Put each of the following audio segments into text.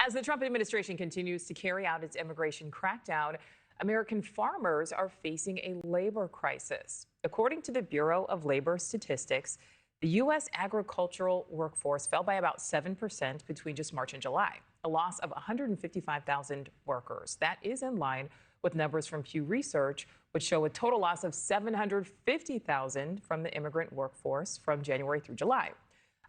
As the Trump administration continues to carry out its immigration crackdown, American farmers are facing a labor crisis. According to the Bureau of Labor Statistics, the U.S. agricultural workforce fell by about 7% between just March and July, a loss of 155,000 workers. That is in line with numbers from Pew Research, which show a total loss of 750,000 from the immigrant workforce from January through July.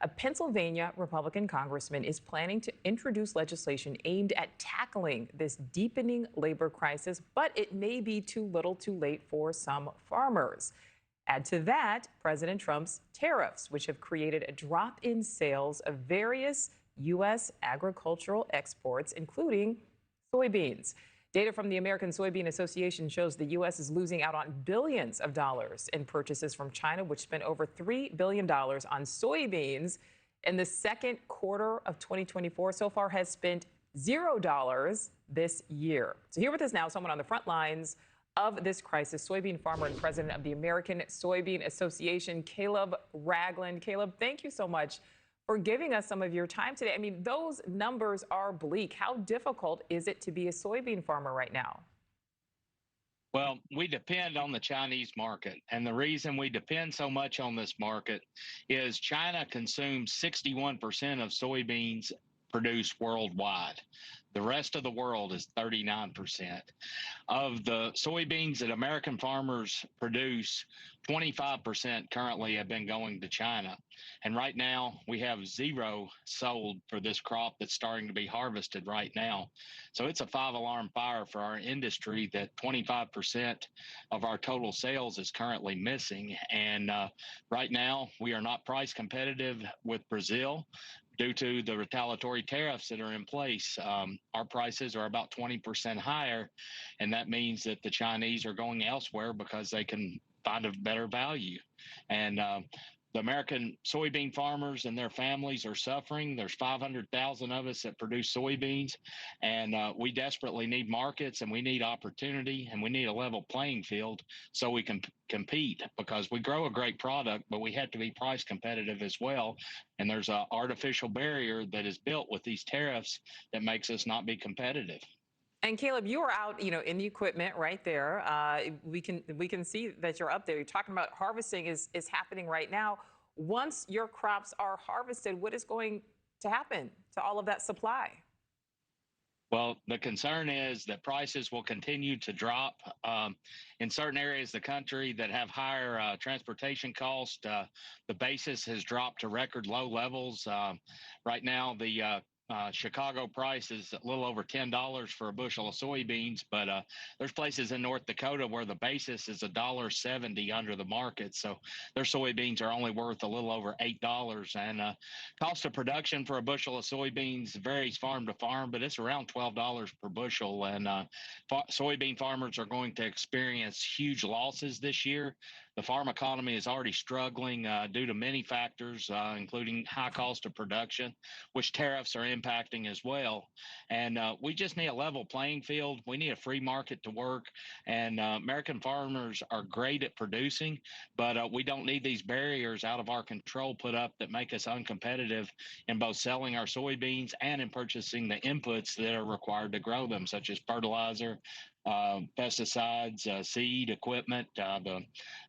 A Pennsylvania Republican congressman is planning to introduce legislation aimed at tackling this deepening labor crisis, but it may be too little too late for some farmers. Add to that President Trump's tariffs, which have created a drop in sales of various U.S. agricultural exports, including soybeans. Data from the American Soybean Association shows the U.S. is losing out on billions of dollars in purchases from China, which spent over $3 billion on soybeans in the second quarter of 2024. So far has spent $0 this year. So here with us now, someone on the front lines of this crisis, soybean farmer and president of the American Soybean Association, Caleb Ragland. Caleb, thank you so much for giving us some of your time today. I mean, those numbers are bleak. How difficult is it to be a soybean farmer right now? Well, we depend on the Chinese market. And the reason we depend so much on this market is China consumes 61% of soybeans produced worldwide. The rest of the world is 39%. Of the soybeans that American farmers produce, 25% currently have been going to China. And right now, we have zero sold for this crop that's starting to be harvested right now. So it's a five-alarm fire for our industry that 25% of our total sales is currently missing. And right now, we are not price competitive with Brazil due to the retaliatory tariffs that are in place. Our prices are about 20% higher, and that means that the Chinese are going elsewhere because they can find a better value. And the American soybean farmers and their families are suffering. There's 500,000 of us that produce soybeans, and we desperately need markets, and we need opportunity, and we need a level playing field so we can compete, because we grow a great product, but we have to be price competitive as well. And there's an artificial barrier that is built with these tariffs that makes us not be competitive. And Caleb, you are out, in the equipment right there. We can see that you're up there. You're talking about harvesting is happening right now. Once your crops are harvested, what is going to happen to all of that supply? Well, the concern is that prices will continue to drop in certain areas of the country that have higher transportation costs. The basis has dropped to record low levels. Right now, the Chicago price is a little over $10 for a bushel of soybeans, but there's places in North Dakota where the basis is $1.70 under the market. So their soybeans are only worth a little over $8. And cost of production for a bushel of soybeans varies farm to farm, but it's around $12 per bushel. And soybean farmers are going to experience huge losses this year. The farm economy is already struggling due to many factors, including high cost of production, which tariffs are impacting as well. And we just need a level playing field. We need a free market to work. And American farmers are great at producing, but we don't need these barriers out of our control put up that make us uncompetitive in both selling our soybeans and in purchasing the inputs that are required to grow them, such as fertilizer, pesticides, seed, equipment. The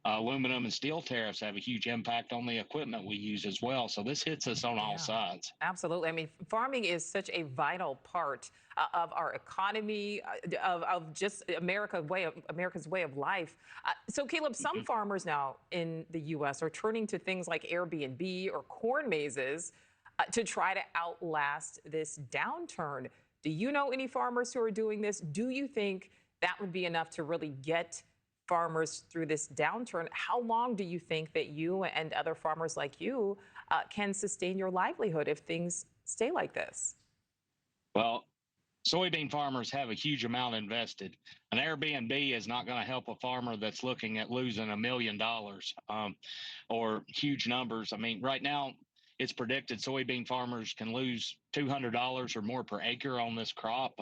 aluminum and steel tariffs have a huge impact on the equipment we use as well. So this hits us on all sides. Absolutely. I mean, farming is such a vital part of our economy, of just America's way of life. So, Caleb, some farmers now in the U.S. are turning to things like Airbnb or corn mazes to try to outlast this downturn. Do you know any farmers who are doing this? Do you think that would be enough to really get farmers through this downturn? How long do you think that you and other farmers like you can sustain your livelihood if things stay like this? Well, soybean farmers have a huge amount invested. An Airbnb is not going to help a farmer that's looking at losing $1 million or huge numbers. I mean, right now, it's predicted soybean farmers can lose $200 or more per acre on this crop.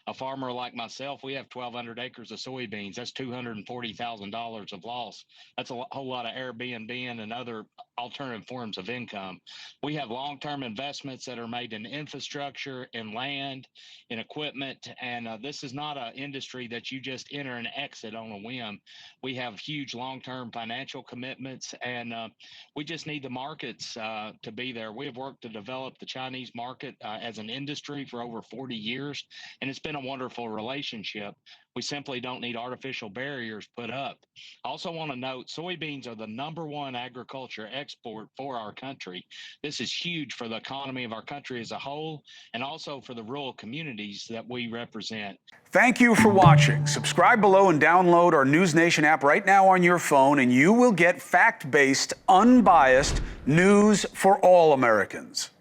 A farmer like myself, we have 1,200 acres of soybeans. That's $240,000 of loss. That's a whole lot of Airbnb and other alternative forms of income. We have long-term investments that are made in infrastructure, in land, in equipment, and this is not an industry that you just enter and exit on a whim. We have huge long-term financial commitments, and we just need the markets to be there. We have worked to develop the Chinese market as an industry for over 40 years, and it's been a wonderful relationship. We simply don't need artificial barriers put up. I also want to note soybeans are the #1 agriculture export for our country. This is huge for the economy of our country as a whole, and also for the rural communities that we represent. Thank you for watching. Subscribe below and download our NewsNation app right now on your phone, and you will get fact-based, unbiased news for all Americans.